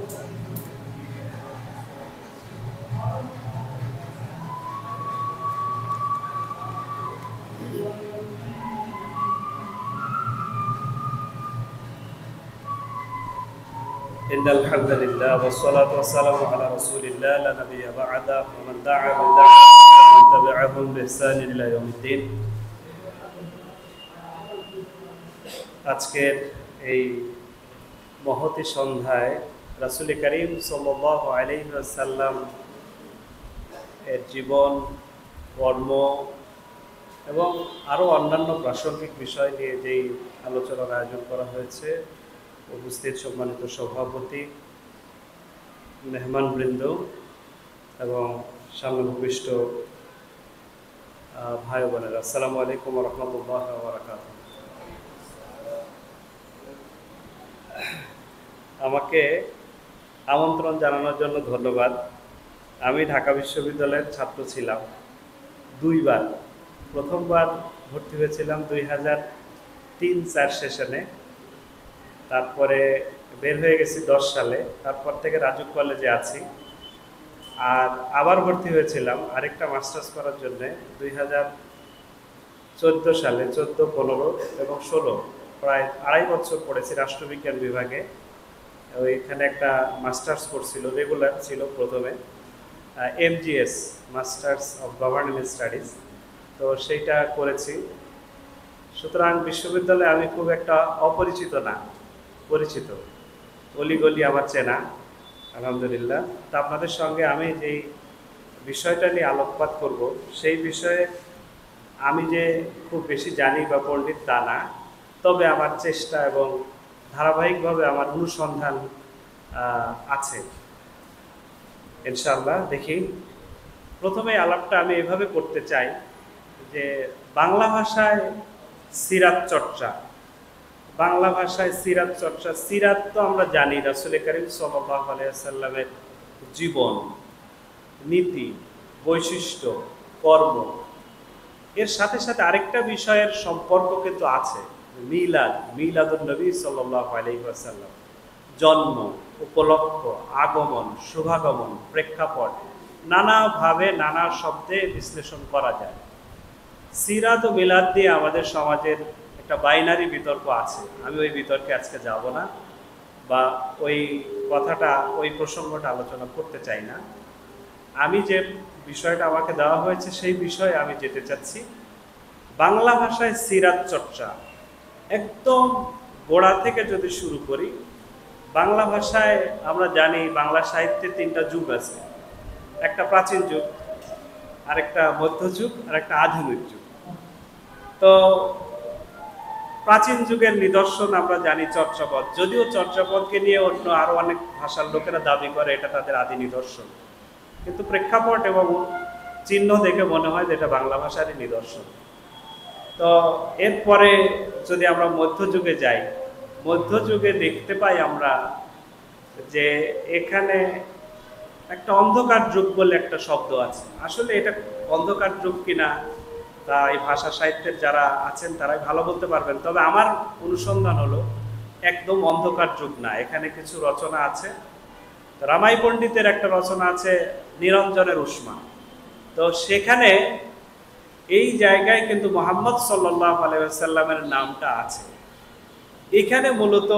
إن الحمد لله والصلاة والسلام على رسول الله لا نبي بعده ومن دعا بدعوته ومن تبعهم بإحسان إلى يوم الدين আজকের এই মহতী সন্ধ্যায় রাসূল করিম সাল্লাল্লাহু আলাইহি ওয়াসাল্লাম এর জীবন কর্ম এবং আরও অন্যান্য প্রাসঙ্গিক বিষয় নিয়ে যেই আলোচনার আয়োজন করা হয়েছে, উপস্থিত সম্মানিত সভাপতি, মেহমানবৃন্দ এবং সামনেভূমিষ্ঠ ভাই বোনেরা, আসসালামু আলাইকুম ওয়া রাহমাতুল্লাহি ওয়া বারাকাতুহু। আমাকে আমন্ত্রণ জানানোর জন্য ধন্যবাদ। আমি ঢাকা বিশ্ববিদ্যালয়ের ছাত্র ছিলাম দুইবার। প্রথমবার ভর্তি হয়েছিলাম 2003-04 সেশনে, তারপরে বের হয়ে গেছি 10 সালে, তারপর থেকে রাজুক কলেজে আছি। আর আবার ভর্তি হয়েছিলাম আরেকটা মাস্টার্স করার জন্য 2014 সালে, 14, 15 এবং 16, প্রায় 2.5 বছর পড়েছি রাষ্ট্রবিজ্ঞান বিভাগে। ওইখানে একটা মাস্টার্স করছিল, রেগুলার ছিল প্রথমে, MGS masters of governance studies, তো সেইটা করেছি। সুতরাং বিশ্ববিদ্যালয়ে আমি খুব একটা অপরিচিত না, পরিচিত, অলিগলি আমার চেনা, আলহামদুলিল্লাহ। তা আপনাদের সঙ্গে আমি যেই বিষয়টা নিয়ে আলোকপাত করব, সেই বিষয়ে আমি যে খুব বেশি জানি বা পণ্ডিত তা না, তবে আমার চেষ্টা এবং ধারাবাহিকভাবে আমার অনুসন্ধান আছে ইনশাআল্লাহ। দেখি, প্রথমে আলাপটা আমি এভাবে করতে চাই যে বাংলা ভাষায় সিরাত চর্চা, বাংলা ভাষায় সিরাত চর্চা। সিরাত তো আমরা জানি রাসূল করিম সাল্লাল্লাহু আলাইহি ওয়াসাল্লামের জীবন, নীতি, বৈশিষ্ট্য, কর্ম। এর সাথে সাথে আরেকটা বিষয়ের সম্পর্ক কিন্তু আছে, মিলাদুন নবী সাল্লাল্লাহু আলাইহি ওয়াসাল্লাম, জন্ম, উপলক্ষ, আগমন, শুভাগমন, প্রেক্ষাপট, নানাভাবে নানা শব্দে বিশ্লেষণ করা যায়। সিরাত ও মিলাদ দিয়ে আমাদের সমাজের একটা বাইনারি বিতর্ক আছে। আমি ওই বিতর্কে আজকে যাব না, বা ওই কথাটা, ওই প্রসঙ্গটা আলোচনা করতে চাই না। আমি যে বিষয়টা আমাকে দেওয়া হয়েছে সেই বিষয়ে আমি যেতে চাচ্ছি। বাংলা ভাষায় সিরাত চর্চা একদম গোড়া থেকে যদি শুরু করি, বাংলা ভাষায় আমরা জানি বাংলা সাহিত্যে 3টা যুগ আছে। একটা প্রাচীন যুগ, আরেকটা মধ্যযুগ, আর একটা আধুনিক যুগ। তো প্রাচীন যুগের নিদর্শন আমরা জানি চর্যাপদ, যদিও চর্যাপদকে নিয়ে অন্য আরো অনেক ভাষার লোকেরা দাবি করে এটা তাদের আদি নিদর্শন, কিন্তু প্রেক্ষাপট এবং চিহ্ন দেখে মনে হয় যে এটা বাংলা ভাষারই নিদর্শন। তো এরপরে যদি আমরা মধ্যযুগে যাই, মধ্যযুগে দেখতে পাই আমরা যে এখানে একটা অন্ধকার যুগ বলে একটা শব্দ আছে। আসলে এটা অন্ধকার যুগ কিনা তা এই ভাষা সাহিত্যের যারা আছেন তারাই ভালো বলতে পারবেন, তবে আমার অনুসন্ধান হলো একদম অন্ধকার যুগ না। এখানে কিছু রচনা আছে। রামাই পণ্ডিতের একটা রচনা আছে নিরঞ্জনের উষ্মা, তো সেখানে এই জায়গায় কিন্তু মুহাম্মদ সাল্লাল্লাহু আলাইহি ওয়াসাল্লামের নামটা আছে। এখানে মূলত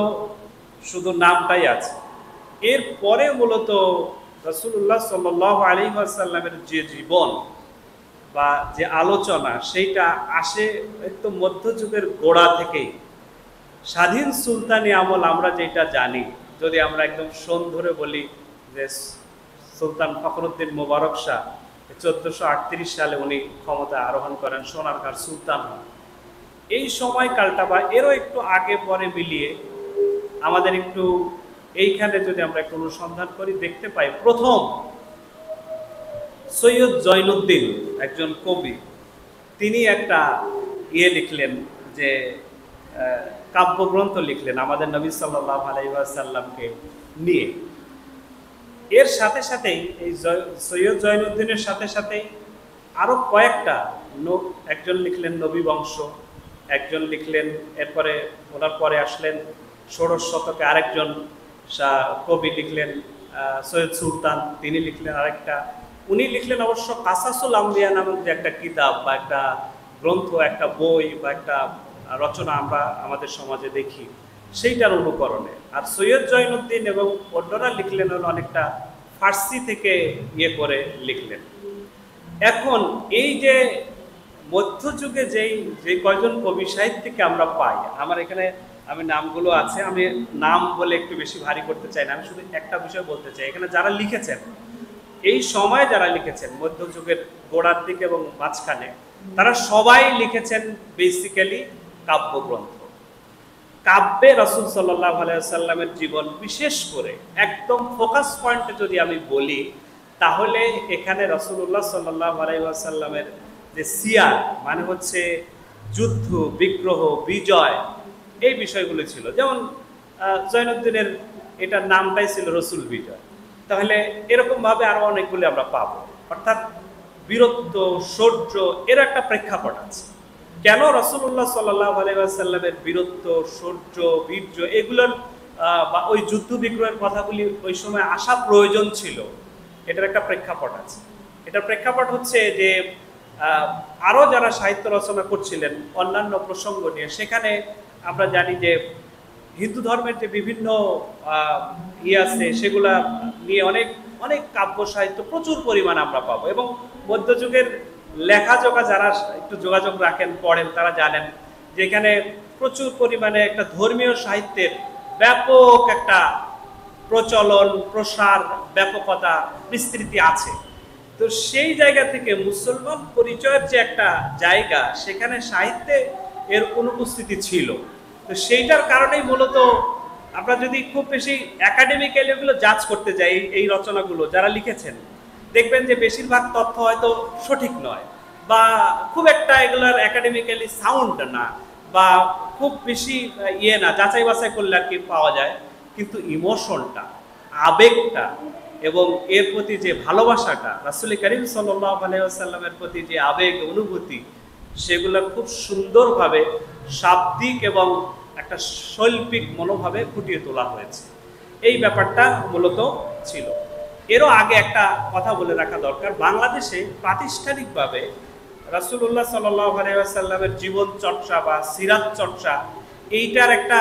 শুধু নামটাই আছে। এরপরে মূলত রাসূলুল্লাহ সাল্লাল্লাহু আলাইহি ওয়াসাল্লামের যে জীবন বা যে আলোচনা, সেইটা আসে একদম মধ্যযুগের গোড়া থেকেই। স্বাধীন সুলতানি আমল আমরা যেটা জানি, যদি আমরা একদম সন ধরে বলি যে সুলতান ফখরুদ্দিন মোবারক শাহ 1438 সালে উনি ক্ষমতা আরোহণ করেন, সোনারগাঁর সুলতান হন। এই সময়কালটা বা এরও একটু আগে পরে মিলিয়ে আমাদের একটু এইখানে যদি আমরা একটু অনুসন্ধান করি, দেখতে পাই প্রথম সৈয়দ জয়নুদ্দিন, একজন কবি, তিনি একটা লিখলেন, যে কাব্যগ্রন্থ লিখলেন আমাদের নবী সাল্লাল্লাহু আলাইহি ওয়াসাল্লামকে নিয়ে। এর সাথে সাথেই এই সৈয়দ জয়নুদ্দিনের সাথে সাথেই আরো কয়েকটা, একজন লিখলেন নবী বংশ, একজন লিখলেন, এরপরে ওনার পরে আসলেন ষোড়শ শতকে আরেকজন কবি লিখলেন সৈয়দ সুলতান, তিনি লিখলেন আরেকটা, উনি লিখলেন অবশ্য কাসাসুল আম্বিয়া নামক যে একটা কিতাব বা একটা গ্রন্থ, একটা বই বা একটা রচনা আমরা আমাদের সমাজে দেখি, সেইটার অনুকরণে। আর সৈয়দ জয়নুদ্দিন এবং অন্যরা লিখলেন হলো অনেকটা ফার্সি থেকে ইয়ে করে লিখলেন। এখন এই যে মধ্যযুগে যে কয়জন কবি সাহিত্যিককে আমরা পাই, আমার এখানে আমি নামগুলো আছে, আমি নাম বলে একটু বেশি ভারী করতে চাই না, আমি শুধু একটা বিষয় বলতে চাই। এখানে যারা লিখেছেন, এই সময় যারা লিখেছেন মধ্যযুগের গোড়ার দিকে এবং মাঝখানে, তারা সবাই লিখেছেন বেসিক্যালি কাব্যগ্রন্থ। কাব্যে রাসূল সাল্লাল্লাহু আলাইহি ওয়াসাল্লামের জীবন বিশেষ করে একদম ফোকাস পয়েন্টে যদি আমি বলি, তাহলে এখানে রাসূলুল্লাহ সাল্লাল্লাহু আলাইহি ওয়াসাল্লামের যে সিয়ার, মানে হচ্ছে যুদ্ধ, বিগ্রহ, বিজয়, এই বিষয়গুলো ছিল। যেমন জয়নুদ্দিনের এটার নামটাই ছিল রসুল বিজয়, তাহলে এরকমভাবে আরো অনেকগুলি আমরা পাবো। অর্থাৎ বীরত্ব, শৌর্য, এর একটা প্রেক্ষাপট আছে। কেন রাসূলুল্লাহ সাল্লাল্লাহু আলাইহি ওয়াসাল্লামের বীরত্ব, শৌর্য, বীর্য এগুলোর বা ওই যুদ্ধ বিগ্রহের কথাগুলি ওই সময় আসা প্রয়োজন ছিল, এটার একটা প্রেক্ষাপট আছে। এটার প্রেক্ষাপট হচ্ছে যে আরও যারা সাহিত্য রচনা করছিলেন অন্যান্য প্রসঙ্গ নিয়ে, সেখানে আমরা জানি যে হিন্দু ধর্মের যে বিভিন্ন আছে, সেগুলা নিয়ে অনেক অনেক কাব্য সাহিত্য প্রচুর পরিমাণে আমরা পাবো। এবং মধ্যযুগের লেখাজোখা যারা একটু যোগাযোগ রাখেন, পড়েন, তারা জানেন যে এখানে প্রচুর পরিমাণে একটা ধর্মীয় সাহিত্যের ব্যাপক একটা প্রচলন, প্রসার, ব্যাপকতা, বিস্তৃতি আছে। তো সেই জায়গা থেকে মুসলমান পরিচয়ের যে একটা জায়গা, সেখানে সাহিত্যে এর অনুপস্থিতি ছিল। তো সেইটার কারণেই মূলত আমরা যদি খুব বেশি একাডেমিক্যালি এগুলো জাজ করতে যাই, এই রচনাগুলো যারা লিখেছেন, দেখবেন যে বেশিরভাগ তথ্য হয়তো সঠিক নয়, বা খুব একটা এগুলার একাডেমিক্যালি সাউন্ড না, বা খুব বেশি ইয়ে না, যাচাই বাছাই করলে আর কি পাওয়া যায়। কিন্তু ইমোশনটা, আবেগটা এবং এর প্রতি যে ভালোবাসাটা, রাসূল করিম সাল্লাল্লাহু আলাইহি ওয়াসাল্লামের প্রতি যে আবেগ, অনুভূতি, সেগুলো খুব সুন্দরভাবে শাব্দিক এবং একটা শৈল্পিক মনোভাবে ফুটিয়ে তোলা হয়েছে। এই ব্যাপারটা মূলত ছিল। এরও আগে একটা কথা বলে রাখা দরকার, বাংলাদেশে প্রাতিষ্ঠানিকভাবে রাসূলুল্লাহ সাল্লাল্লাহু আলাইহি ওয়াসাল্লামের জীবন চর্চা বা সিরাত চর্চা, এইটার একটা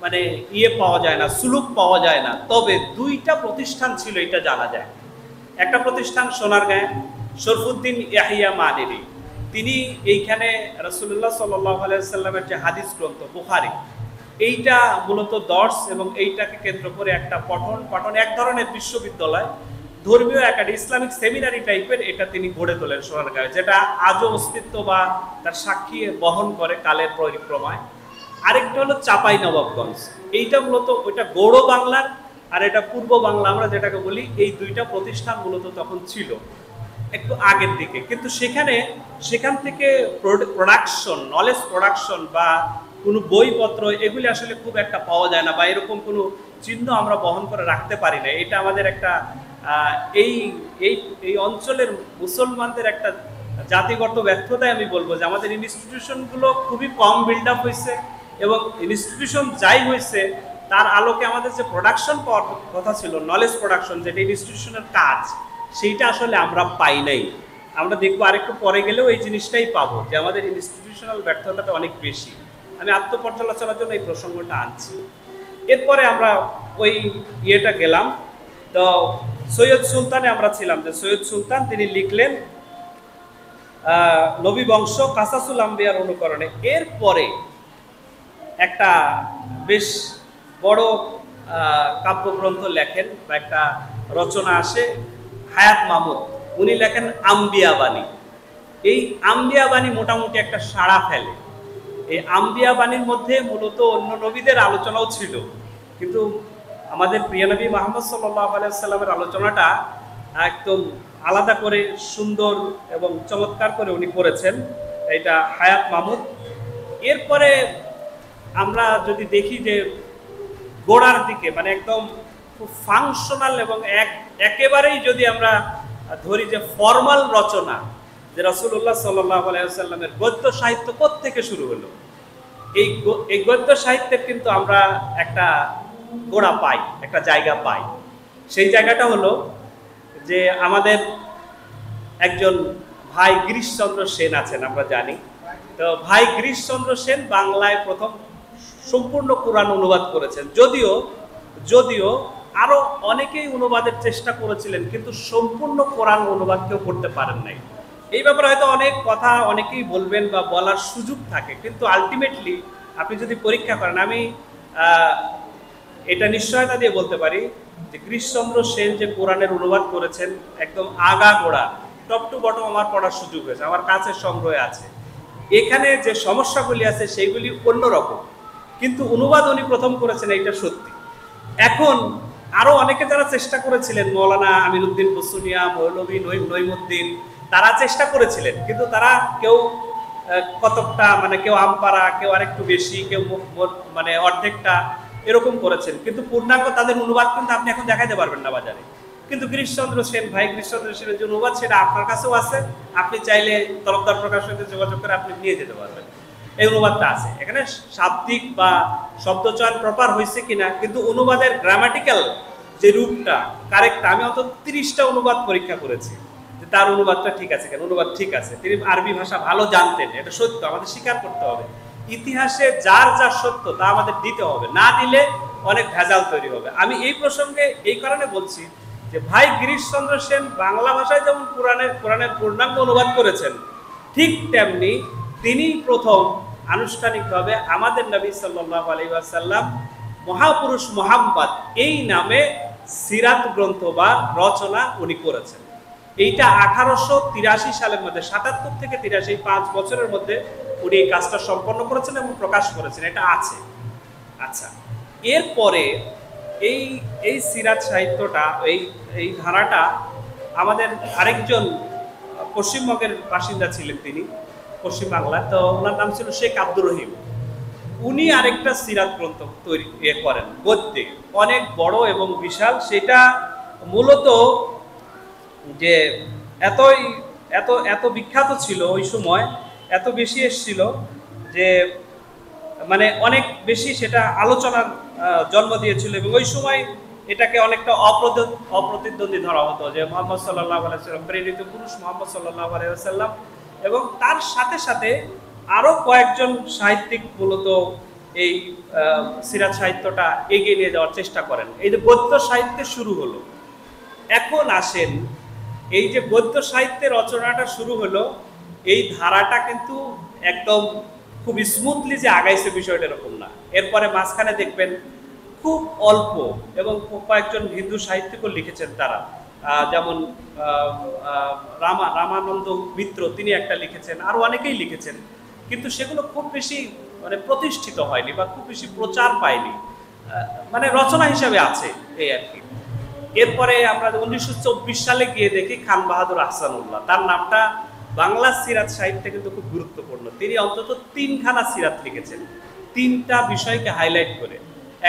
মানে ইয়ে পাওয়া যায় না, সুলুক পাওয়া যায় না। তবে দুইটা প্রতিষ্ঠান ছিল, এটা জানা যায়। একটা প্রতিষ্ঠান সোনারগাঁয়ে, শরফুদ্দিন ইয়াহিয়া মানেরি, তিনি এইখানে রাসূলুল্লাহ সাল্লাল্লাহু আলাইহি ওয়াসাল্লামের যে হাদিস গ্রন্থ বুখারী, এইটা মূলত দর্শ এবং এইটাকে কেন্দ্র করে একটা পঠন এক ধরনের বিশ্ববিদ্যালয়, ধর্মীয় একাডেমি, ইসলামিক সেমিনারি টাইপের, এটা তিনি গড়ে তোলেন সোনারগাঁয়ে, যেটা আজও অস্তিত্ব বা তার সাক্ষী বহন করে কালের পরিক্রমায়। আরেকটা হলো চাপাই নবাবগঞ্জ, এইটা মূলত ওইটা গৌড় বাংলার, আর এটা পূর্ব বাংলা আমরা যেটাকে বলি। এই দুইটা প্রতিষ্ঠান মূলত তখন ছিল একটু আগের দিকে, কিন্তু সেখান থেকে প্রোডাকশন, নলেজ প্রোডাকশন বা কোনো বইপত্র এগুলি আসলে খুব একটা পাওয়া যায় না, বা এরকম কোনো চিহ্ন আমরা বহন করে রাখতে পারি না। এটা আমাদের একটা এই এই এই অঞ্চলের মুসলমানদের একটা জাতিগত ব্যর্থতাই আমি বলবো, যে আমাদের ইনস্টিটিউশনগুলো খুবই কম বিল্ড আপ হয়েছে, এবং ইনস্টিটিউশন যাই হয়েছে তার আলোকে আমাদের যে প্রোডাকশন পাওয়ার কথা ছিল, নলেজ প্রোডাকশন, যেটা ইনস্টিটিউশনের কাজ, সেইটা আসলে আমরা পাই নাই। আমরা দেখবো আরেকটু পরে গেলেও এই জিনিসটাই পাবো, যে আমাদের ইনস্টিটিউশনাল ব্যর্থতাটা অনেক বেশি। আমি আত্মপর্যালোচনার জন্য এই প্রসঙ্গটা আনছি। এরপরে আমরা ওই ইয়েটা গেলাম, তো সৈয়দ সুলতানে আমরা ছিলাম, যে সৈয়দ সুলতান তিনি লিখলেন নবী বংশ কাসাসুল আম্বিয়ার অনুকরণে। এরপরে একটা বেশ বড় কাব্যগ্রন্থ লেখেন বা একটা রচনা আসে, হায়াত মাহমুদ, উনি লেখেন আম্বিয়া বাণী। এই আম্বিয়া বাণী মোটামুটি একটা সাড়া ফেলে। এই আম্বিয়া বাণীর মধ্যে মূলত অন্য নবীদের আলোচনাও ছিল, কিন্তু আমাদের প্রিয় নবী মুহাম্মদ সাল্লাল্লাহু আলাইহি ওয়াসাল্লামের আলোচনাটা একদম আলাদা করে সুন্দর এবং চমৎকার করে উনি করেছেন, এটা হায়াত মাহমুদ। এরপরে আমরা যদি দেখি যে গোড়ার দিকে, মানে একদম খুব ফাংশনাল এবং একেবারেই যদি আমরা ধরি যে ফর্মাল রচনা, যে রাসূলুল্লাহ সাল্লাল্লাহু আলাইহি ওয়াসাল্লামের গদ্য সাহিত্য কোত্থেকে শুরু হলো, এই গদ্য সাহিত্যের কিন্তু আমরা একটা গোড়া পাই, একটা জায়গা পাই। সেই জায়গাটা হলো যে আমাদের একজন ভাই গিরিশচন্দ্র সেন আছেন, আমরা জানি। তো ভাই গিরিশচন্দ্র সেন বাংলায় প্রথম সম্পূর্ণ কোরআন অনুবাদ করেছেন। যদিও যদিও আরো অনেকেই অনুবাদের চেষ্টা করেছিলেন, কিন্তু সম্পূর্ণ কোরআন অনুবাদ কেউ করতে পারেন নাই। এই ব্যাপারে হয়তো অনেক কথা অনেকেই বলবেন বা বলার সুযোগ থাকে, কিন্তু আলটিমেটলি আপনি যদি পরীক্ষা করেন, আমি এটা নিশ্চয়তা দিয়ে বলতে পারি যে গিরিশচন্দ্র সেন যে কোরআনের অনুবাদ করেছেন একদম আগাগোড়া টপ টু বটম আমার পড়ার সুযোগ হয়েছে, আমার কাছে সংগ্রহে আছে। এখানে যে সমস্যাগুলি আছে সেইগুলি অন্যরকম, কিন্তু অনুবাদ উনি প্রথম করেছেন, এইটা সত্যি। এখন আরো অনেকে যারা চেষ্টা করেছিলেন, মৌলানা আমিরুদ্দিন বসুনিয়া, মৌলভী নঈমুদ্দিন, তারা চেষ্টা করেছিলেন, কিন্তু তারা কেউ কতকটা মানে কেউ আমপারা, কেউ আরেকটু বেশি, কেউ মানে অর্ধেকটা এরকম করেছেন, কিন্তু পূর্ণাঙ্গ তাদের অনুবাদ কিন্তু আপনি এখন দেখাইতে পারবেন না বাজারে। কিন্তু গিরিশচন্দ্র সেন, ভাই গিরিশচন্দ্র সেনের যে অনুবাদ সেটা আপনার কাছেও আছে, আপনি চাইলে তরফদার প্রকাশনীতে যোগাযোগ করে আপনি নিয়ে যেতে পারবেন। এই অনুবাদটা আছে, এখানে শাব্দিক বা শব্দচয়ন প্রপার হয়েছে কিনা, কিন্তু অনুবাদের গ্রামাটিক্যাল যে রূপটা কারেক্ট, আমি অন্তত 30টা অনুবাদ পরীক্ষা করেছি যে তার অনুবাদটা ঠিক আছে কেন। অনুবাদ ঠিক আছে, তিনি আরবি ভাষা ভালো জানতেন, এটা সত্য, আমাদের স্বীকার করতে হবে। ইতিহাসে যার যা সত্য তা আমাদের দিতে হবে, না দিলে অনেক ভেজাল তৈরি হবে। আমি এই প্রসঙ্গে এই কারণে বলছি যে ভাই গিরিশচন্দ্র সেন বাংলা ভাষায় যেমন কোরআনের পূর্ণাঙ্গ অনুবাদ করেছেন, ঠিক তেমনি তিনি প্রথম আনুষ্ঠানিকভাবে আমাদের নবী সাল্লাল্লাহু আলাইহি ওয়াসাল্লাম মহাপুরুষ মুহাম্মদ এই নামে সিরাত গ্রন্থ বা রচনা উনি করেছেন। এইটা 1883 সালের মধ্যে, 77 থেকে 83, 5 বছরের মধ্যে উনি এই কাজটা সম্পন্ন করেছেন এবং প্রকাশ করেছেন, এটা আছে। আচ্ছা, এরপরে এই এই সিরাত সাহিত্যটা, এই ধারাটা আমাদের আরেকজন পশ্চিমবঙ্গের বাসিন্দা ছিলেন, তিনি পশ্চিমবাংলা, তো ওনার নাম ছিল শেখ আব্দুর রহিম। উনি আরেকটা সিরাত গ্রন্থ তৈরি করেন গদ্যে, অনেক বড় এবং বিশাল। সেটা মূলত যে এতই এত এত বিখ্যাত ছিল ওই সময়, এত বেশি এসেছিল যে মানে অনেক বেশি সেটা আলোচনার জন্ম দিয়েছিল, এবং ওই সময় এটাকে অনেকটা অপ্রতিদ্বন্দ্বী ধরা হতো যে মুহাম্মদ সাল্লাল্লাহু আলাইহি ওয়াসাল্লাম প্রেরিত পুরুষ মুহাম্মদ সাল্লাল্লাহু আলাইহি ওয়াসাল্লাম, এবং তার সাথে সাথে আরো কয়েকজন সাহিত্যিক মূলত এই সিরাত সাহিত্যটা এগিয়ে নিয়ে যাওয়ার চেষ্টা করেন। এই যে গদ্য সাহিত্যে শুরু হলো, এখন আসেন এই যে গদ্য সাহিত্যের রচনাটা শুরু হলো, এই ধারাটা কিন্তু একদম খুব স্মুথলি যে আগাইছে বিষয়টা এরকম না। এরপরে মাঝখানে দেখবেন খুব অল্প, এবং কয়েকজন হিন্দু সাহিত্যিকও লিখেছেন তারা, যেমন রামানন্দ মিত্র, তিনি একটা লিখেছেন, আরো অনেকেই লিখেছেন, কিন্তু সেগুলো খুব বেশি মানে প্রতিষ্ঠিত হয়নি বা খুব বেশি প্রচার পায়নি, মানে রচনা হিসাবে আছে এই আর কি। এরপরে আমরা 1924 সালে গিয়ে দেখি খান বাহাদুর আহসানুল্লাহ, তার নামটা বাংলা সিরাত সাহিত্যে কিন্তু খুব গুরুত্বপূর্ণ। তিনি অন্তত 3খানা সিরাত লিখেছেন, 3টা বিষয়কে হাইলাইট করে।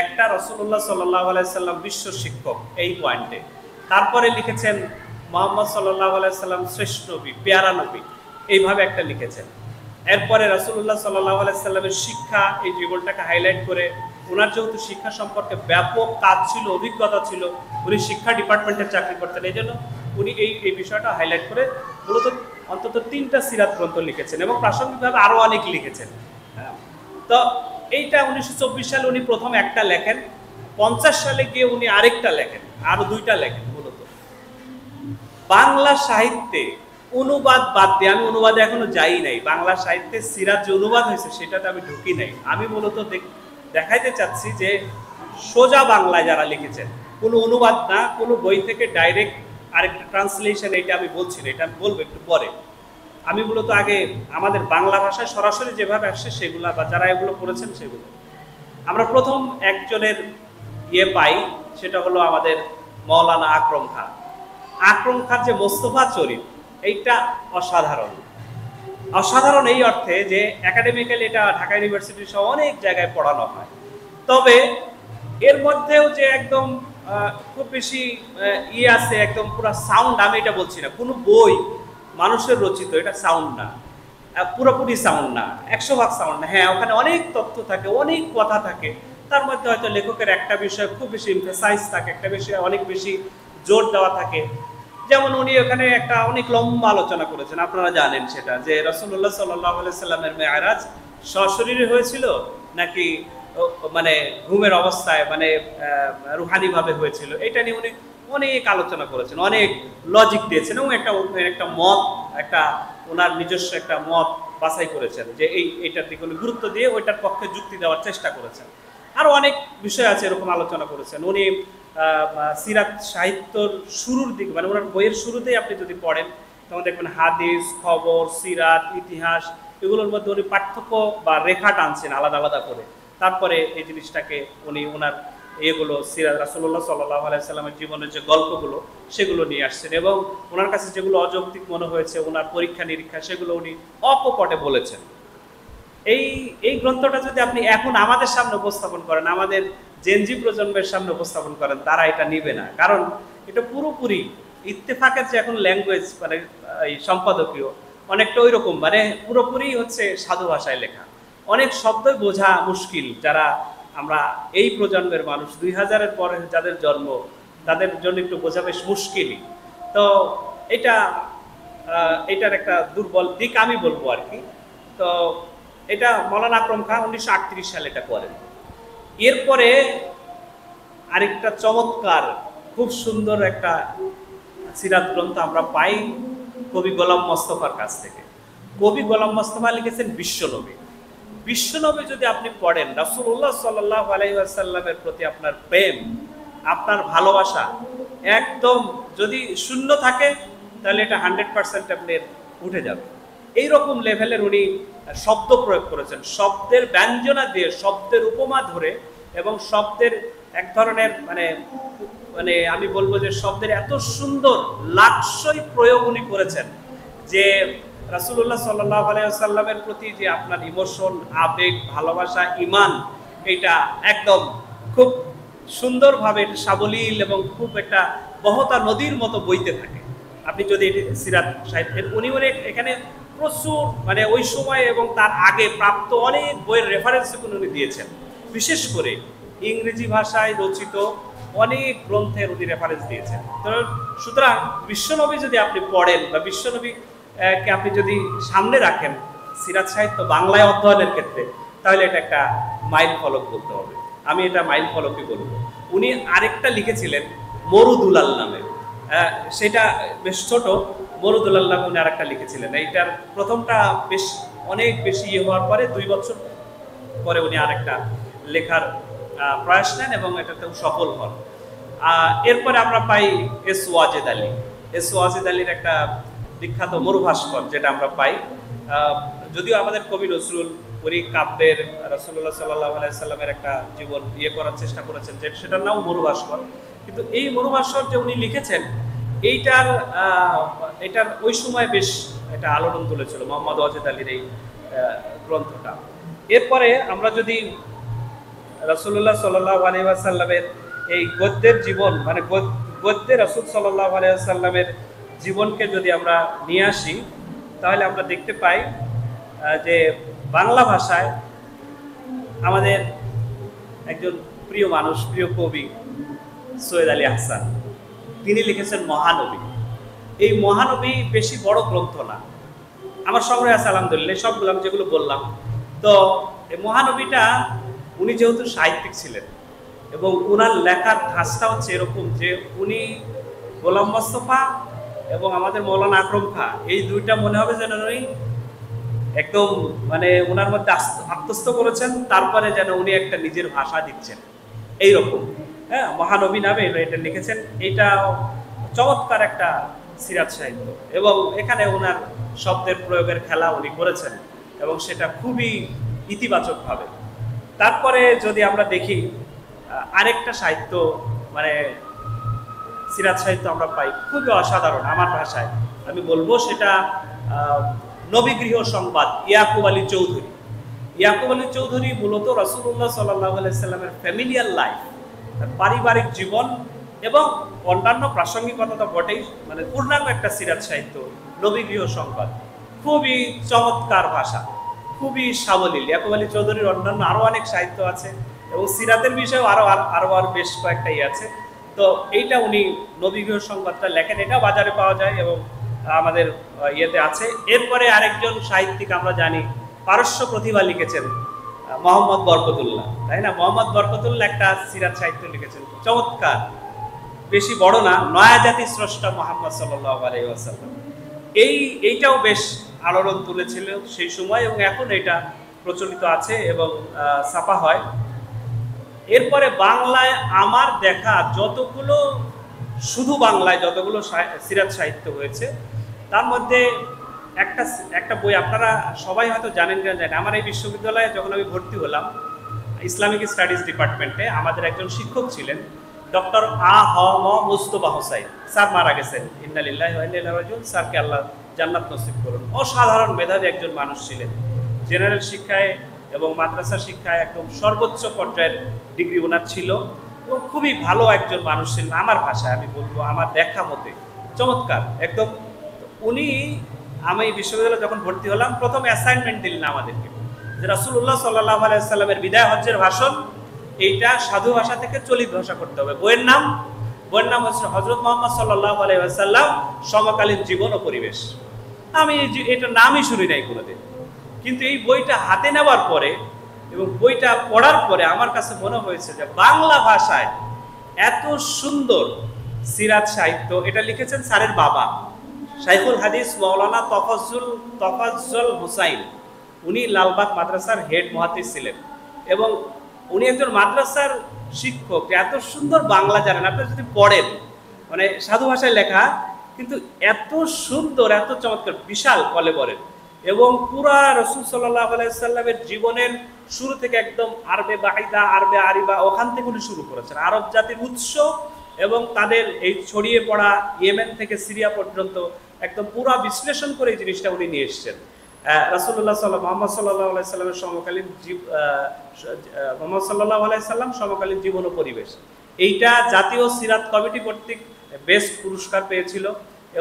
একটা রাসূলুল্লাহ সাল্লাল্লাহু আলাইহি সাল্লাম বিশ্ব শিক্ষক, এই পয়েন্টে। তারপরে লিখেছেন মুহাম্মদ সাল্লাল্লাহু আলাইহি সাল্লাম শ্রেষ্ঠ নবী, পেয়ারা নবী, এইভাবে একটা লিখেছেন। এরপরে রাসূলুল্লাহ সাল্লাল্লাহু আলাইহি সাল্লামের শিক্ষা, এই জীবনটাকে হাইলাইট করে, ওনার যেহেতু শিক্ষা সম্পর্কে ব্যাপক কাজ ছিল, অভিজ্ঞতা ছিল, উনি শিক্ষা ডিপার্টমেন্টের চাকরি করতেন, এই জন্য উনি এই বিষয়টা হাইলাইট করে মূলত অন্তত 3টা সিরাত গ্রন্থ লিখেছেন, এবং প্রাসঙ্গিকভাবে আরো অনেক লিখেছেন। তো এইটা 1924 সালে উনি প্রথম একটা লেখেন, 50 সালে গিয়ে উনি আরেকটা লেখেন, আরো 2টা লেখেন। মূলত বাংলা সাহিত্যে অনুবাদ বাদ দিয়ে, আমি অনুবাদে এখনো যাই নাই, বাংলা সাহিত্যে সিরাত যে অনুবাদ হয়েছে সেটাতে আমি ঢুকি নাই। আমি মূলত দেখাইতে চাচ্ছি যে সোজা বাংলায় যারা লিখেছেন, কোনো অনুবাদ না, কোনো বই থেকে ডাইরেক্ট আরেকটা ট্রান্সলেশন, এটা আমি বলছি না, এটা আমি বলবো একটু পরে। আমি মূলত আগে আমাদের বাংলা ভাষায় সরাসরি যেভাবে আসছে সেগুলা, বা যারা এগুলো করেছেন সেগুলো। আমরা প্রথম একজনের পাই, সেটা হলো আমাদের মৌলানা আকরম খান। আকরম খান যে মোস্তফা চরিত, এইটা অসাধারণ। অসাধারণ এই অর্থে যে একাডেমিক্যালি এটা ঢাকা ইউনিভার্সিটি সহ অনেক জায়গায় পড়ানো হয়, তবে এর মধ্যেও যে একদম খুব বেশি আছে, একদম পুরো সাউন্ড, আমি এটা বলছি না, কোনো বই মানুষের রচিত এটা সাউন্ড না, পুরোপুরি সাউন্ড না, 100% সাউন্ড না। হ্যাঁ, ওখানে অনেক তথ্য থাকে, অনেক কথা থাকে, তার মধ্যে হয়তো লেখকের একটা বিষয় খুব বেশি এমফেসাইজ থাকে, একটা বিষয়ে অনেক বেশি জোর দেওয়া থাকে। যেমন উনি ওখানে একটা অনেক লম্বা আলোচনা করেছেন, আপনারা জানেন সেটা, যে রাসূলুল্লাহ সাল্লাল্লাহু আলাইহি সাল্লামের মেরাজ সশরীরে হয়েছিল নাকি মানে ঘুমের অবস্থায় মানে রুহানি ভাবে হয়েছিল। এটা নিয়ে উনি অনেক আলোচনা করেছেন, অনেক লজিক দিয়েছেন এবং একটা মত, একটা ওনার নিজস্ব একটা মত বাছাই করেছেন, যে এইটার দিকে উনি গুরুত্ব দিয়ে ওইটার পক্ষে যুক্তি দেওয়ার চেষ্টা করেছেন। আরো অনেক বিষয় আছে এরকম আলোচনা করেছেন উনি। সিরাত সাহিত্যর শুরুর দিকে, মানে ওনার বইয়ের শুরুতেই আপনি যদি পড়েন তখন দেখবেন হাদিস, খবর, সিরাত, ইতিহাস, এগুলোর মধ্যে উনি পার্থক্য বা রেখা টানছেন আলাদা আলাদা করে। তারপরে এই জিনিসটাকে উনি ওনার এগুলো সিরাত রাসূলুল্লাহ সাল্লাল্লাহু আলাইহি সাল্লামের জীবনের যে গল্পগুলো সেগুলো নিয়ে আসছেন, এবং ওনার কাছে যেগুলো অযৌক্তিক মনে হয়েছে, ওনার পরীক্ষা নিরীক্ষা, সেগুলো উনি অকপটে বলেছেন। এই গ্রন্থটা যদি আপনি এখন আমাদের সামনে উপস্থাপন করেন, আমাদের জেনজি প্রজন্মের সামনে উপস্থাপন করেন, তারা এটা নিবে না, কারণ এটা পুরোপুরি ইত্তেফাকের যে এখন ল্যাঙ্গুয়েজ, মানে এই সম্পাদকীয় অনেকটা ওই রকম, মানে পুরোপুরি হচ্ছে সাধু ভাষায় লেখা, অনেক শব্দই বোঝা মুশকিল। যারা আমরা এই প্রজন্মের মানুষ, 2000-এর পরে যাদের জন্ম, তাদের জন্য একটু বোঝা বেশ মুশকিলই। তো এটার একটা দুর্বল দিক আমি বলবো আর কি। তো এটা মৌলানা আকরম খান 1938 সালে এটা করেন। এরপরে আরেকটা চমৎকার খুব সুন্দর একটা সিরাত গ্রন্থ আমরা পাই কবি গোলাম মোস্তফার কাছ থেকে। কবি গোলাম মোস্তফা লিখেছেন বিশ্বনবী। বিশ্বনবী যদি আপনি পড়েন, রাসূলুল্লাহ সাল্লাল্লাহু আলাইহি ওয়াসাল্লামের প্রতি আপনার প্রেম, আপনার ভালোবাসা একদম যদি শূন্য থাকে, তাহলে এটা 100% আপনার উঠে যাবে। এইরকম লেভেলের উনি শব্দ প্রয়োগ করেছেন, শব্দের ব্যঞ্জনা দিয়ে, শব্দের উপমা ধরে, এবং শব্দের এক ধরনের মানে মানে আমি বলবো যে শব্দের এত সুন্দর লাকসই প্রয়োগ উনি করেছেন, যে রাসূলুল্লাহ সাল্লাল্লাহু আলাইহি ওয়াসাল্লামের প্রতি যে আপনার ইমোশন, আবেগ, ভালোবাসা, ঈমান, এটা একদম খুব সুন্দরভাবে সাবলীল এবং খুব একটা বহতা নদীর মতো বইতে থাকে। আপনি যদি সিরাত সাহিত্যের উনি এখানে প্রচুর মানে ওই সময় এবং তার আগে প্রাপ্ত অনেক বইয়ের রেফারেন্স উনি দিয়েছেন, বিশেষ করে ইংরেজি ভাষায় রচিত অনেক গ্রন্থের উনি রেফারেন্স দিয়েছেন। তো সুতরাং বিশ্বনবী যদি আপনি পড়েন বা বিশ্বনবীকে আপনি যদি সামনে রাখেন সিরাত সাহিত্য বাংলায় অধ্যয়নের ক্ষেত্রে, তাহলে এটা একটা মাইল ফলক বলতে হবে। আমি এটা মাইল ফলকই বলবো। উনি আরেকটা লিখেছিলেন মরুদুলাল নামে, সেটা বেশ ছোট। মরুদুলাল নামে উনি আরেকটা লিখেছিলেন। এইটার প্রথমটা বেশ অনেক বেশি ইয়ে হওয়ার পরে 2 বছর পরে উনি আরেকটা লেখার প্রয়াস নেন এবং এটাতেও সফল হন। এরপরে আমরা পাই এস ওয়াজেদ আলী। এস ওয়াজেদ আলীর একটা বিখ্যাত মরুভাস্কর যেটা আমরা পাই। যদিও আমাদের কবি নজরুল উনি কাব্যের রাসূলুল্লাহ সাল্লাল্লাহু আলাইহি সাল্লামের একটা জীবন ইয়ে করার চেষ্টা করেছেন, যে সেটার নাম মরুভাস্কর, কিন্তু এই মরুভাস্কর যে উনি লিখেছেন এটার ওই সময় বেশ একটা আলোড়ন তুলেছিল মোহাম্মদ ওয়াজেদ আলীর এই গ্রন্থটা। এরপরে আমরা যদি রাসূলুল্লাহ সাল্লাল্লাহু আলাইহি ওয়াসাল্লামের এই গদ্যের জীবন, মানে গদ্যে রাসূল সাল্লাল্লাহু আলাইহি ওয়াসাল্লামের জীবনকে যদি আমরা নিয়ে আসি, তাহলে আমরা দেখতে পাই যে বাংলা ভাষায় আমাদের একজন প্রিয় মানুষ, প্রিয় কবি সৈয়দ আলী আহসান, তিনি লিখেছেন মহানবী। এই মহানবী বেশি বড় গ্রন্থ না, আমার সংগ্রহে আছে আলহামদুলিল্লাহ, সবগুলো আমি যেগুলো বললাম। তো এই মহানবীটা উনি যেহেতু সাহিত্যিক ছিলেন এবং ওনার লেখার ধাঁচটা হচ্ছে এরকম যে উনি গোলাম মোস্তফা এবং আমাদের মৌলানা আকরম খাঁ, এই দুইটা মনে হবে যেন উনি একদম মানে ওনার মধ্যে আত্মস্থ করেছেন, তারপরে যেন উনি একটা নিজের ভাষা দিচ্ছেন এইরকম। হ্যাঁ, মহানবী নামে এটা লিখেছেন। এটা চমৎকার একটা সিরাত সাহিত্য এবং এখানে ওনার শব্দের প্রয়োগের খেলা উনি করেছেন এবং সেটা খুবই ইতিবাচকভাবে। তারপরে যদি আমরা দেখি আরেকটা সাহিত্য, মানে সিরাত সাহিত্য আমরা পাই খুবই অসাধারণ, আমার ভাষায় আমি বলবো সেটা নবীগৃহ সংবাদ, ইয়াকুব আলী চৌধুরী। ইয়াকুব আলী চৌধুরী মূলত রাসূলুল্লাহ সাল্লাল্লাহু আলাইহি সাল্লামের ফ্যামিলিয়ার লাইফ, পারিবারিক জীবন এবং অন্যান্য প্রাসঙ্গিকতা তো বটেই, মানে পূর্ণাঙ্গ একটা সিরাত সাহিত্য নবীগৃহ সংবাদ। খুবই চমৎকার ভাষা, খুবই সাবলীল। ইয়াকুব আলী চৌধুরীর অন্যান্য আরও অনেক সাহিত্য আছে, এবং সিরাতের বিষয়েও আরো বেশ কয়েকটা আছে। তো এইটা উনি নবীগৃহ সংবাদটা লেখেন, এটা বাজারে পাওয়া যায় এবং আমাদের ইয়েতে আছে। এরপরে আরেকজন সাহিত্যিক আমরা জানি পারস্য প্রতিভা লিখেছেন, মোহাম্মদ বরকতুল্লাহ, তাই না? মোহাম্মদ বরকতুল্লাহ একটা সিরাত সাহিত্য লিখেছেন, চমৎকার, বেশি বড় না, নয়া জাতি স্রষ্টা মোহাম্মদ সাল্লাল্লাহু আলাইহি ওয়াসাল্লাম। এইটাও বেশ আলোড়ন তুলেছিল সেই সময় এবং এখন এটা প্রচলিত আছে এবং ছাপা হয়। এরপরে বাংলায় আমার দেখা যতগুলো, শুধু বাংলায় যতগুলো সিরাত সাহিত্য হয়েছে তার মধ্যে একটা বই আপনারা সবাই হয়তো জানেন কিনা জানেন। আমার এই বিশ্ববিদ্যালয়ে যখন আমি ভর্তি হলাম ইসলামিক স্টাডিজ ডিপার্টমেন্টে, আমাদের একজন শিক্ষক ছিলেন ডক্টর মুস্তফা হোসাইন স্যার, মারা গেছেন, ইন্না লিল্লাহি ওয়া ইন্না ইলাইহি রাজিউন। স্যারকে আল্লাহ জান্নাত নসিব করুন। অসাধারণ মেধাবী একজন মানুষ ছিলেন, জেনারেল শিক্ষায় এবং মাদ্রাসা শিক্ষায় একদম সর্বোচ্চ পর্যায়ের ডিগ্রি ওনার ছিল এবং খুবই ভালো একজন মানুষ ছিলেন। আমার ভাষায় আমি বলবো, আমার দেখা মতে চমৎকার একদম। উনি, আমি বিশ্ববিদ্যালয়ে যখন ভর্তি হলাম প্রথম অ্যাসাইনমেন্ট দিলেন আমাদেরকে যে রাসূলুল্লাহ সাল্লাল্লাহু আলাইহি ওয়াসাল্লামের বিদায় হজ্জের ভাষণ, এইটা সাধু ভাষা থেকে চলিত ভাষা করতে হবে। বইয়ের নাম হচ্ছে হযরত মুহাম্মদ সাল্লাল্লাহু আলাইহি ওয়াসাল্লাম সমকালীন জীবন ও পরিবেশ। আমি এটা নামই শুনি নাই কোনোদিন, কিন্তু এই বইটা হাতে নেওয়ার পরে এবং বইটা পড়ার পরে আমার কাছে মনে হয়েছে যে বাংলা ভাষায় এত সুন্দর সিরাত সাহিত্য, এটা লিখেছেন স্যারের বাবা শাইখুল হাদিস মাওলানা তফাজ্জল হুসাইন। উনি লালবাগ মাদ্রাসার হেড মুহাদ্দিস ছিলেন এবং উনি একজন মাদ্রাসার শিক্ষক। এত সুন্দর বাংলা জানেন, আপনি যদি পড়েন, মানে সাধু ভাষায় লেখা কিন্তু এত সুন্দর, এত চমৎকার, বিশাল কলেবরের এবং পুরা রাসূল সাল্লাল্লাহু আলাইহি ওয়াসাল্লামের জীবনের শুরু থেকে একদম আরবে বাহিদা, আরবে আরিবা, ওখান থেকে উনি শুরু করেছেন। আরব জাতির উৎস এবং তাদের এই ছড়িয়ে পড়া ইয়েমেন থেকে সিরিয়া পর্যন্ত একদম পুরো বিশ্লেষণ করে এই জিনিসটা উনি নিয়ে এসেছেন। মোহাম্মদ সাল্লাল্লাহু আলাইহি সাল্লামের সমকালীন জীবন ও পরিবেশ, এইটা জাতীয় সিরাত কমিটি কর্তৃক বেস্ট পুরস্কার পেয়েছিল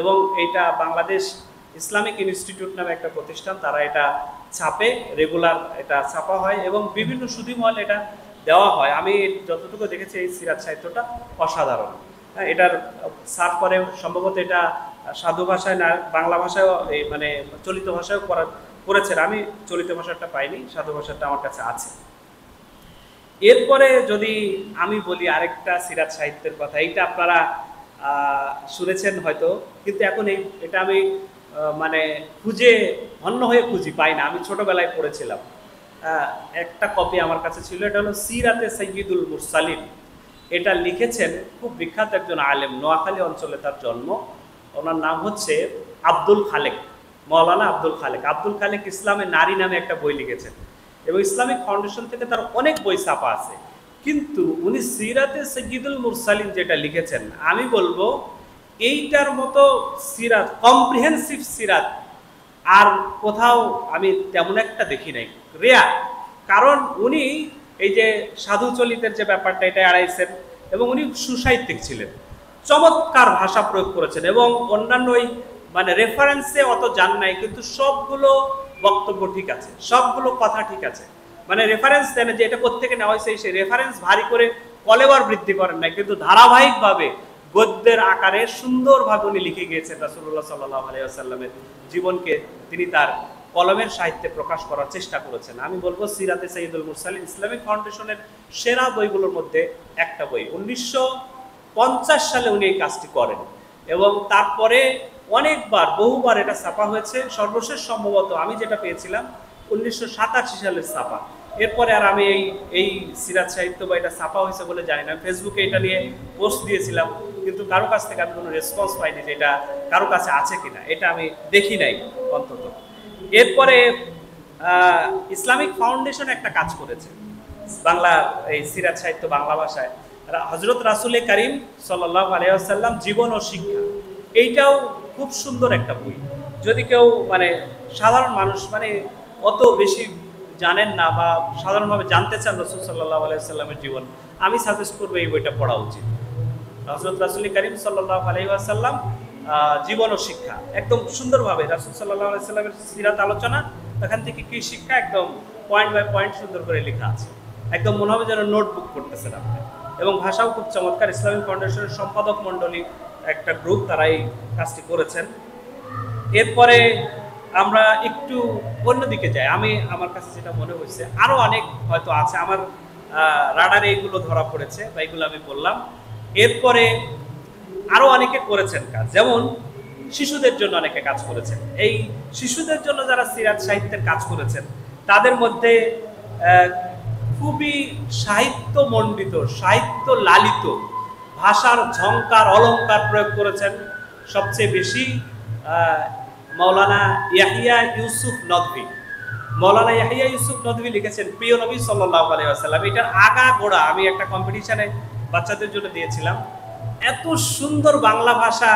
এবং এইটা বাংলাদেশ ইসলামিক ইনস্টিটিউট নামে একটা প্রতিষ্ঠান, তারা এটা ছাপে, রেগুলার এটা ছাপা হয় এবং বিভিন্ন সুধীমহল এটা দেওয়া হয়। আমি যতটুকু দেখেছি এই সিরাত সাহিত্যটা অসাধারণ। এটার সার্ভ করে সম্ভবত এটা সাধু ভাষায় না, বাংলা ভাষায়ও মানে চলিত ভাষায়ও করেছেন। আমি চলিত ভাষাটা পাইনি, সাধু ভাষাটা আমার কাছে আছে। এরপরে যদি আমি বলি আরেকটা সিরাত সাহিত্যের কথা, এইটা আপনারা শুনেছেন হয়তো, কিন্তু এখন এটা আমি মানে খুঁজে হন্য হয়ে পাই না। আমি ছোটবেলায় পড়েছিলাম, একটা কপি আমার কাছে ছিল। এটা হলো সিরাতে সাইয়্যিদুল মুরসালিন। এটা লিখেছেন খুব বিখ্যাত একজন আলেম, নোয়াখালী অঞ্চলে তার জন্ম। ওনার নাম হচ্ছে আব্দুল খালেক, মৌলানা আব্দুল খালেক। আব্দুল খালেক ইসলামে নারী নামে একটা বই লিখেছেন এবং ইসলামিক ফাউন্ডেশন থেকে তার অনেক বই ছাপা আছে। কিন্তু উনি সিরাতে সাইয়্যিদুল মুরসালিন যেটা লিখেছেন, আমি বলবো এইটার মতো সিরাত, কম্প্রিহেন্সিভ সিরাত আর কোথাও আমি তেমন একটা দেখি নাই, রেয়ার। কারণ উনি এই যে সাধু চলিতের যে ব্যাপারটা, এটা এড়াইছেন এবং উনি সুসাহিত্যিক ছিলেন, চমৎকার ভাষা প্রয়োগ করেছেন এবং অন্যান্য মানে রেফারেন্সে অত জান নাই, কিন্তু সবগুলো বক্তব্য ঠিক আছে, সবগুলো কথা ঠিক আছে। মানে রেফারেন্স দেন যে এটা প্রত্যেকে নেওয়া হয়েছে, সেই রেফারেন্স ভারী করে কলেবার বৃদ্ধি করেন নাই, কিন্তু ধারাবাহিকভাবে গদ্যের আকারে সুন্দরভাবে উনি লিখে গিয়েছেন রাসূলুল্লাহ সাল্লাল্লাহু আলাইহি ওয়াসাল্লামের জীবনকে তিনি তার কলমের সাহিত্যে প্রকাশ করার চেষ্টা করেছেন। আমি বলবো সিরাতে সাইয়্যিদুল মুরসালিন ইসলামিক ফাউন্ডেশনের সেরা বইগুলোর মধ্যে একটা বই। 1950 সালে উনি এই কাজটি করেন এবং তারপরে বহুবার এটা ছাপা হয়েছে। সর্বশেষ সম্ভবত আমি যেটা পেয়েছিলাম 1987 সালের ছাপা। এরপরে আর আমি এই সিরাত সাহিত্য বা এটা ছাপা হয়েছে বলে জানি না। ফেসবুকে এটা নিয়ে পোস্ট দিয়েছিলাম, কিন্তু কারো কাছ থেকে আমি কোনো রেসপন্স পাইনি যে এটা কারো কাছে আছে কিনা, এটা আমি দেখি নাই অন্তত। এরপরে ইসলামিক ফাউন্ডেশন একটা কাজ করেছে বাংলা এই সিরাত সাহিত্য বাংলা ভাষায়, হযরত রাসূল কারীম সাল্লাল্লাহু আলাইহি ওয়াসাল্লাম জীবন ও শিক্ষা। এইটাও খুব সুন্দর একটা বই। যদি কেউ মানে সাধারণ মানুষ মানে অত বেশি জানেন না বা সাধারণভাবে জানতে চান রাসূল সাল্লাল্লাহু আলাইহি ওয়াসাল্লামের জীবন, আমি সাজেস্ট করবো এই বইটা পড়া উচিত। হযরত রাসূল কারীম সাল্লাল্লাহু আলাইহি ওয়াসাল্লাম জীবন ও শিক্ষা, একদম সুন্দরভাবে রাসূল সাল্লাল্লাহু আলাইহি ওয়াসাল্লামের সিরাত আলোচনা, এখান থেকে কি শিক্ষা একদম পয়েন্ট বাই পয়েন্ট সুন্দর করে লেখা আছে। একদম মনে হবে যেন নোটবুক করতেছেন আপনি, এবং ভাষাও খুব চমৎকার। ইসলামিক ফাউন্ডেশনের সম্পাদক মণ্ডলী একটা গ্রুপ, তারা এই কাজটি করেছেন। এরপরে আমরা একটু অন্যদিকে যাই। আমার কাছে যেটা মনে হয়েছে আরো অনেক হয়তো আছে, আমার রাডারে এইগুলো ধরা পড়েছে বা এগুলো আমি বললাম। এরপরে আরো অনেকে করেছেন কাজ, যেমন শিশুদের জন্য অনেকে কাজ করেছেন। এই শিশুদের জন্য যারা সিরাত সাহিত্যের কাজ করেছেন তাদের মধ্যে খুবই সাহিত্য মণ্ডিত, সাহিত্য লালিত, ভাষার ঝংকার অলংকার প্রয়োগ করেছেন সবচেয়ে বেশি মাওলানা ইয়াহিয়া ইউসুফ নদভী। মাওলানা ইয়াহিয়া ইউসুফ নদভী লিখেছেন প্রিয় নবী সাল্লাল্লাহু আলাইহি ওয়াসাল্লাম। এটার আগা গোড়া আমি একটা কম্পিটিশনে বাচ্চাদের জন্য দিয়েছিলাম। এত সুন্দর বাংলা ভাষা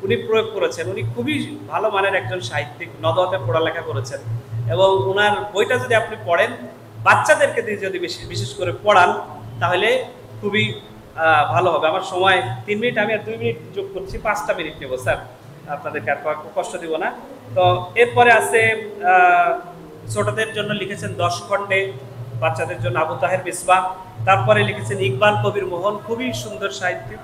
উনি প্রয়োগ করেছেন। উনি খুবই ভালো মানের একজন সাহিত্যিক, নদওয়াতে পড়ালেখা করেছেন, এবং ওনার বইটা যদি আপনি পড়েন, বাচ্চাদেরকে দিয়ে যদি বিশেষ করে পড়ান, তাহলে খুবই ভালো হবে। আমার সময় 3 মিনিট, আমি আর 2 মিনিট যোগ করছি, 5টা মিনিট নেব স্যার, আপনাদেরকে আর কষ্ট দিব না। তো এরপরে আছে ছোটদের জন্য লিখেছেন 10 খণ্ডে, বাচ্চাদের জন্য আবু তাহের মিসবাহ। তারপরে লিখেছেন ইকবাল কবির মোহন, খুবই সুন্দর সাহিত্যিক,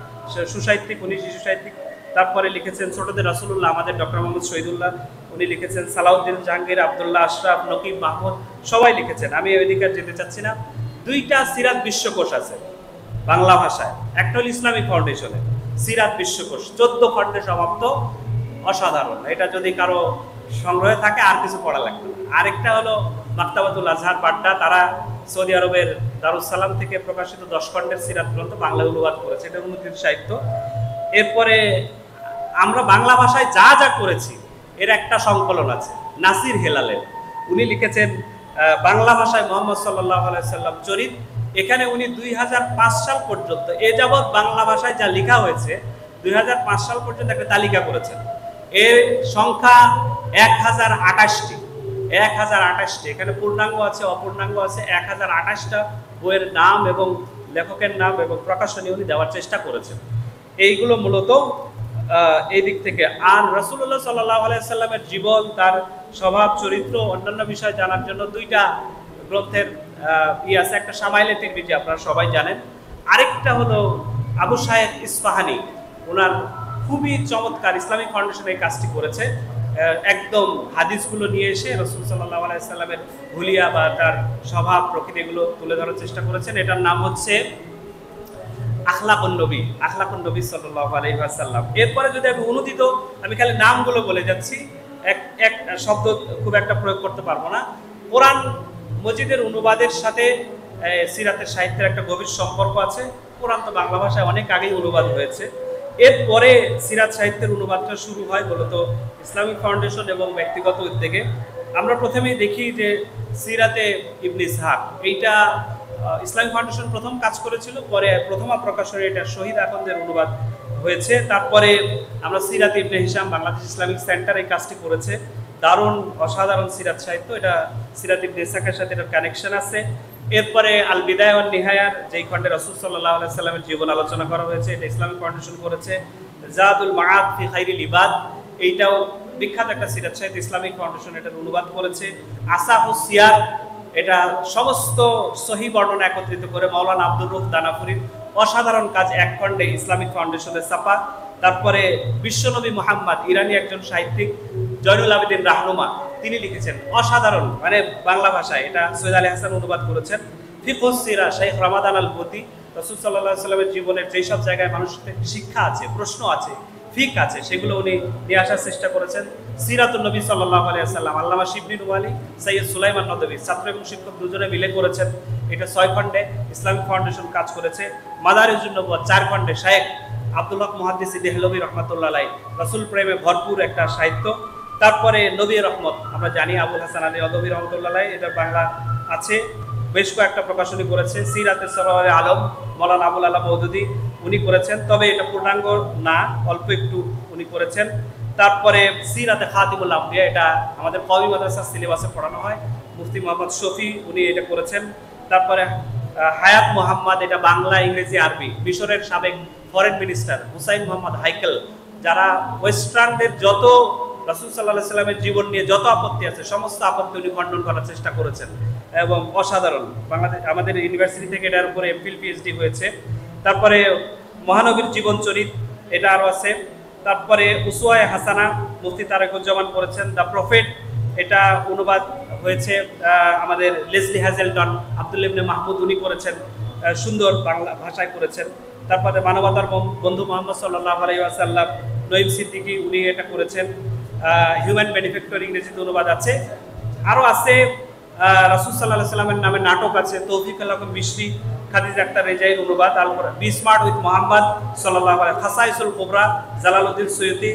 সুসাহিত্যিক, উনি শিশু সাহিত্যিক। তারপরে লিখেছেন ছোটদের রাসূলুল্লাহ, আমাদের ডক্টর মোহাম্মদ শহীদুল্লাহ, উনি লিখেছেন সালাউদ্দিন জাহাঙ্গীর, আব্দুল্লাহ আশরাফ, নকিব মাহমুদ, সবাই লিখেছেন। আমি ওইদিকে যেতে চাচ্ছি না। 2টা সিরাত বিশ্বকোষ আছে বাংলা ভাষায়, একটা হল ইসলামিক ফাউন্ডেশনে সিরাত বিশ্বকোষ, 14 খণ্ডে সমাপ্ত, অসাধারণ। এটা যদি কারো সংগ্রহে থাকে আর কিছু পড়া লাগবে না। আরেকটা হলো মাকতাবাতুল আজহার বাড্ডা, তারা সৌদি আরবের দারুস সালাম থেকে প্রকাশিত 10 খণ্ডের সিরাত গ্রন্থ বাংলা অনুবাদ করেছে, এটা উন্নতির সাহিত্য। এরপরে আমরা বাংলা ভাষায় যা যা করেছি এর একটা সংকলন আছে নাসির হেলালের, উনি লিখেছেন বাংলা ভাষায় মুহাম্মদ সাল্লাল্লাহু আলাইহি সাল্লাম চরিত। এখানে উনি 2005 সাল পর্যন্ত এ যাবৎ বাংলা ভাষায় যা লেখা হয়েছে 2005 সাল পর্যন্ত একটা তালিকা করেছেন। এর সংখ্যা 1028টি, 1028টি। এখানে পূর্ণাঙ্গ আছে, অপূর্ণাঙ্গ আছে, 1028টা বইয়ের নাম এবং লেখকের নাম এবং প্রকাশনী উনি দেওয়ার চেষ্টা করেছেন। এইগুলো মূলত এই দিক থেকে। আর রাসূলুল্লাহ সাল্লাল্লাহু আলাইহি সাল্লামের জীবন, তার স্বভাব চরিত্র, অন্যান্য বিষয় জানার জন্য 2টা গ্রন্থের আছে, একটা শামাইলে তিরমিজি আপনারা সবাই জানেন, আরেকটা হলো আবু সায়েদ ইসফাহানি, ওনার খুবই চমৎকার ইসলামিক ফাউন্ডেশন এই কাজটি করেছে। একদম হাদিসগুলো নিয়ে এসে রাসূল সাল্লাল্লাহু আলাইহি সাল্লামের হুলিয়া বা তার স্বভাব প্রকৃতি এগুলো তুলে ধরার চেষ্টা করেছেন। এটার নাম হচ্ছে আখলাকুন নবী, আখলাকুন নবী সাল্লাল্লাহু আলাইহি ওয়াসাল্লাম। এরপরে যদি আমি অনুদিত, আমি খালি নামগুলো বলে যাচ্ছি, এক শব্দ খুব একটা প্রয়োগ করতে পারবো না। কোরআন মজিদের অনুবাদের সাথে সিরাতের সাহিত্যের একটা গভীর সম্পর্ক আছে। কোরআন তো বাংলা ভাষায় অনেক আগেই অনুবাদ হয়েছে। এরপরে সিরাত সাহিত্যের অনুবাদটা শুরু হয় মূলত ইসলামিক ফাউন্ডেশন এবং ব্যক্তিগত উদ্যোগে। আমরা প্রথমেই দেখি যে সিরাতে ইবনে ইসহাক, এইটা ইসলামিক ফাউন্ডেশন প্রথম কাজ করেছিল, পরে প্রথমা প্রকাশনে এটা শহীদ আখন্দের অনুবাদ হয়েছে। তারপরে আমরা সিরাত ইবনে হিশাম, বাংলাদেশ ইসলামিক সেন্টার এই কাজটি করেছে। দারুণ অসাধারণ সিরাত সাহিত্য, এটা সিরাত ইবনে ইসহাকের সাথে এটার কানেকশন আছে। এরপরে আল বিদায়া ওয়ান নিহায়া, যেই খণ্ডে রাসূল সাল্লাল্লাহু আলাইহি সাল্লামের জীবন আলোচনা করা হয়েছে, এটা ইসলামিক ফাউন্ডেশন করেছে। জাদুল মাআদ ফি খাইরিল ইবাদ, এইটাও বিখ্যাত একটা সিরাত সাহিত্য, ইসলামিক ফাউন্ডেশন এটার অনুবাদ করেছে। আসাহুস সিয়ার, এটা সমস্ত সহিহ বর্ণনা একত্রিত করে মাওলানা আব্দুর রউফ দানাপুরীর অসাধারণ কাজ, 1 খণ্ডে ইসলামিক ফাউন্ডেশনের ছাপা। তারপরে বিশ্বনবী মুহাম্মদ, ইরানি একজন সাহিত্যিক জয়নুল আবেদিন রাহনুমা, তিনি লিখেছেন অসাধারণ, মানে বাংলা ভাষায়, এটা সৈয়দ আলী হাসান অনুবাদ করেছেন। ফিকহুস সিরা, শেখ রমাদান আল বতি, রাসূল সাল্লাল্লাহু আলাইহি সাল্লামের জীবনের যেই সব জায়গায় মানুষের শিক্ষা আছে, প্রশ্ন আছে, ফিক আছে, সেগুলো উনি নিয়ে আসার চেষ্টা করেছেন। সিরাতুন নবী সাল্লাল্লাহু আলাইহি ওয়াসাল্লাম, আল্লামা শিবলি নুমালি, সৈয়দ সুলাইমান নদভী, ছাত্র এবং শিক্ষক দুজনে মিলে করেছেন। এটা 6 খণ্ডে ইসলামিক ফাউন্ডেশন কাজ করেছে। মাদারিজুন নবুওয়াত 4 খণ্ডে, শায়েখ আব্দুল হক মুহাদ্দিসি দেহলভী রহমাতুল্লাহ আলাইহি, রাসূল প্রেমে ভরপুর একটা সাহিত্য। তারপরে নবী রহমত, আমরা জানি আবুল হাসান আলী নদভী রহমাতুল্লাহ আলাইহি, এটা বাংলা আছে, বেশ কয়েকটা প্রকাশনী করেছে। সিরাতে সরওয়ারে আলম, মাওলানা আবুল আলা মওদুদী, উনি করেছেন, তবে এটা পূর্ণাঙ্গ না, অল্প একটু উনি করেছেন। তারপরে সিরাতে খাতিমুল আম্বিয়া, এটা আমাদের কওমি মাদ্রাসা সিলেবাসে পড়ানো হয়, মুফতি মোহাম্মদ শফি, উনি এটা করেছেন। তারপরে হায়াত মোহাম্মদ, এটা বাংলা, ইংরেজি, আরবি, মিশরের সাবেক ফরেন মিনিস্টার হুসাইন মোহাম্মদ হাইকেল, যারা ওয়েস্টার্নদের যত রাসূল সাল্লাল্লাহু আলাইহি সাল্লামের জীবন নিয়ে যত আপত্তি আছে সমস্ত আপত্তি উনি খণ্ডন করার চেষ্টা করেছেন। এবং অসাধারণ। বাংলাদেশ আমাদের ইউনিভার্সিটি থেকে এটার উপরে এমফিল পিএইচডি হয়েছে। তারপরে মহানবীর জীবনচরিত, এটা আরও আছে। তারপরে উসওয়ায়ে হাসানা মুফতি তারেকুজ্জামান করেছেন। দ্য প্রফেট, এটা অনুবাদ হয়েছে আমাদের লেসলি হ্যাজেলটন, আব্দুল ইবনে মাহমুদ উনি করেছেন, সুন্দর বাংলা ভাষায় করেছেন। তারপরে মানবতার বন্ধু মোহাম্মদ সাল্লাল্লাহু আলাইহি ওয়াসাল্লাম, নঈম সিদ্দিকী উনি এটা করেছেন। হিউম্যান বেনিফ্যাক্টর ইংরেজিতে অনুবাদ আছে। আরও আছে রাসূল সাল্লাল্লাহু আলাইহি ওয়াসাল্লামের নামে নাটক আছে, তৌফিক আল মিশরি, খাদিজা আক্তার রেজাইর অনুবাদ। I'll be smart with Mohammad সাল্লাল্লাহু আলাইহি, খাসাইসুল কুবরা জালালউদ্দিন সৈয়দী,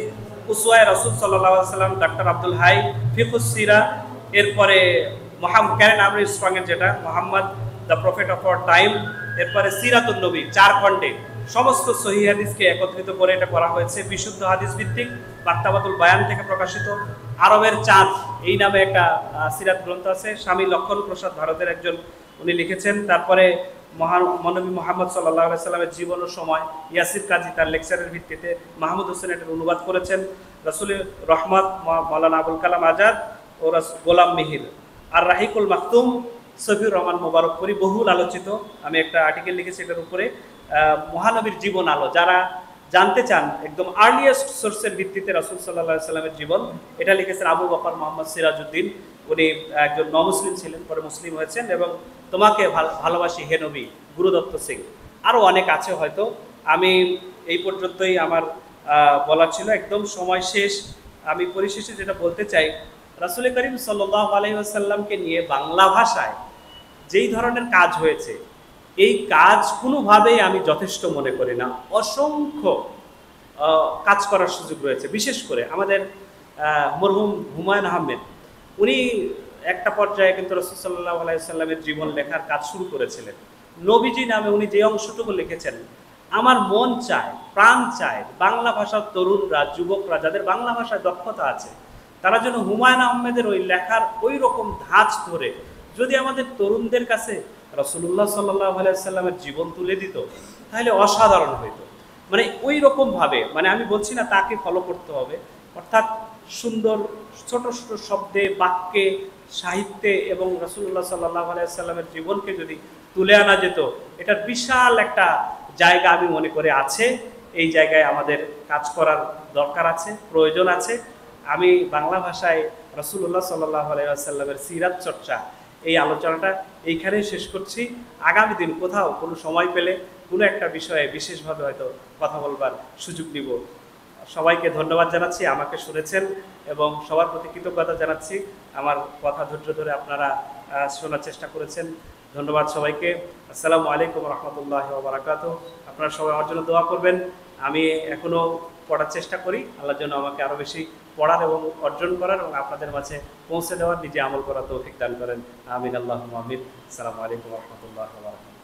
উসওয়ায়ে রাসূল সাল্লাল্লাহু আলাইহি ওয়াসাল্লাম ডক্টর আব্দুল হাই, ফিকহুস সিরা। এরপরে ক্যারেন আমরি স্ট্রংয়ের যেটা Mohammad the prophet of our time. এরপরে সিরাতুন নবী 4 খণ্ডে সমস্ত সহিহ হাদিসকে একত্রিত করে এটা করা হয়েছে, বিশুদ্ধ হাদিস ভিত্তিক। মাক্তাবাতুল বায়ান থেকে প্রকাশিত। আরবের চাঁদ এই নামে একটা সিরাত গ্রন্থ আছে, স্বামী লক্ষণ প্রসাদ ভারতের একজন উনি লিখেছেন। তারপরে মহানবী মোহাম্মদ সাল্লাল্লাহু আলাইহি সাল্লামের জীবন ও সময় ইয়াসির কাজী তার লেকচারের ভিত্তিতে মাহমুদ হোসেন এটার অনুবাদ করেছেন। রাসূলের রহমত মাওলানা আবুল কালাম আজাদ ও গোলাম মিহির। আর রাহিকুল মাকতুম সফিউর রহমান মোবারকপুরি, বহুল আলোচিত। আমি একটা আর্টিকেল লিখেছি এটার উপরে, মহানবীর জীবন আলো। যারা জানতে চান একদম আর্লিয়েস্ট সোর্সের ভিত্তিতে রাসূল সাল্লাল্লাহু আলাইহি সাল্লামের জীবন, এটা লিখেছেন আবু বকর মোহাম্মদ সিরাজউদ্দিন। উনি একজন নমুসলিম ছিলেন, পরে মুসলিম হয়েছেন। এবং তোমাকে ভালোবাসি হে নবী, গুরুদত্ত সিং। আরও অনেক আছে হয়তো। আমি এই পর্যন্তই আমার বলার ছিল, একদম সময় শেষ। আমি পরিশেষে যেটা বলতে চাই, রাসূল করিম সাল্লাল্লাহু আলাইহি ওয়াসাল্লামকে নিয়ে বাংলা ভাষায় যেই ধরনের কাজ হয়েছে, এই কাজ কোনোভাবেই আমি যথেষ্ট মনে করি না। অসংখ্য কাজ করার সুযোগ রয়েছে। বিশেষ করে আমাদের মরহুম হুমায়ুন আহমেদ, উনি একটা পর্যায়ে কিন্তু রাসূল সাল্লাল্লাহু আলাইহি ওয়াসাল্লামের জীবন লেখার কাজ শুরু করেছিলেন। নবীজি নামে উনি যে অংশটুকু লিখেছেন, আমার মন চায়, প্রাণ চায় বাংলা ভাষার তরুণরা, যুবকরা যাদের বাংলা ভাষায় দক্ষতা আছে, তারা যেন হুমায়ুন আহমেদের ওই লেখার ওই রকম ধাঁচ ধরে যদি আমাদের তরুণদের কাছে রাসূলুল্লাহ সাল্লাল্লাহু আলাইহি ওয়াসাল্লামের জীবন তুলে দিত, তাহলে অসাধারণ হইতো। মানে ওই রকমভাবে, মানে আমি বলছি না তাকে ফলো করতে হবে, অর্থাৎ সুন্দর ছোট ছোট শব্দে, বাক্যে, সাহিত্যে এবং রাসূলুল্লাহ সাল্লাল্লাহু আলাইহি ওয়াসাল্লামের জীবনকে যদি তুলে আনা যেত, এটার বিশাল একটা জায়গা আমি মনে করি আছে। এই জায়গায় আমাদের কাজ করার দরকার আছে, প্রয়োজন আছে। আমি বাংলা ভাষায় রাসূলুল্লাহ সাল্লাল্লাহু আলাইহি ওয়াসাল্লামের সিরাত চর্চা, এই আলোচনাটা এইখানেই শেষ করছি। আগামী দিন কোথাও কোনো সময় পেলে কোনো একটা বিষয়ে বিশেষভাবে হয়তো কথা বলবার সুযোগ নিব। সবাইকে ধন্যবাদ জানাচ্ছি, আমাকে শুনেছেন, এবং সবার প্রতি কৃতজ্ঞতা জানাচ্ছি। আমার কথা ধৈর্য ধরে আপনারা শোনার চেষ্টা করেছেন। ধন্যবাদ সবাইকে। আসসালামু আলাইকুম রহমতুল্লাহি ওয়া বারাকাতুহু। আপনারা সবাই আমার জন্য দোয়া করবেন। আমি এখনও পড়ার চেষ্টা করি, আল্লাহর জন্য আমাকে আরও বেশি পড়ার এবং অর্জন করার এবং আপনাদের মাঝে পৌঁছে দেওয়ার, নিজে আমল করার তৌফিক দান করেন। আমিন, আল্লাহুম্মা আমিন। আসসালামু আলাইকুম রহমতুল্লাহি ওয়া বারাকাতুহু।